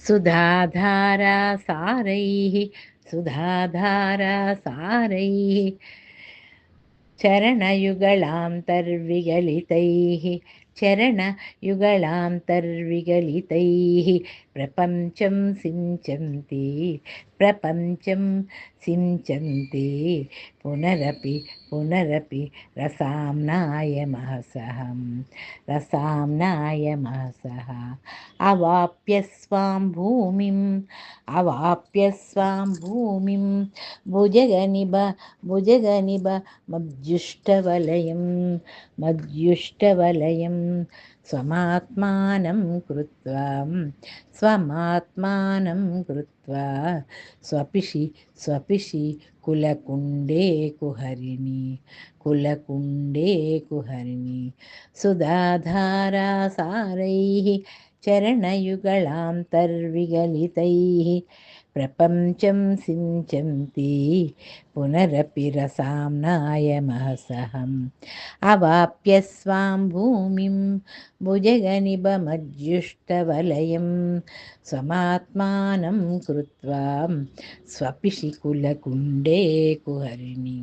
सुधाधारासारैः सुधाधारासारैः चरणयुगलान्तर्विगलितैः चरणयुगलान्तर्विगलितैः प्रपञ्चं सिञ्चन्ति प्रपञ्चं सिञ्चन्ति पुनरपि पुनरपि रसाम्नाय महसहं रसाम्नाय महसः अवाप्य स्वां भूमिम् अवाप्य स्वां भूमिं भुजगनिभ भुजगनिभ मद्युष्टवलयं मद्युष्टवलयं स्वमात्मानं कृत्वा स्वमात्मानं कृत्वा स्वपिषि स्वपिषि कुलकुण्डे कुहरिणि कुलकुण्डे कुहरिणि सुधाधारासारैः चरणयुगलान्तर्विगलितैः प्रपञ्चं सिञ्चन्ति पुनरपि रसाम्नाय महसहम् अवाप्य स्वां भूमिं भुजगनिभमज्युष्टवलयं स्वमात्मानं कृत्वा स्वपिषि कुलकुण्डे कुहरिणि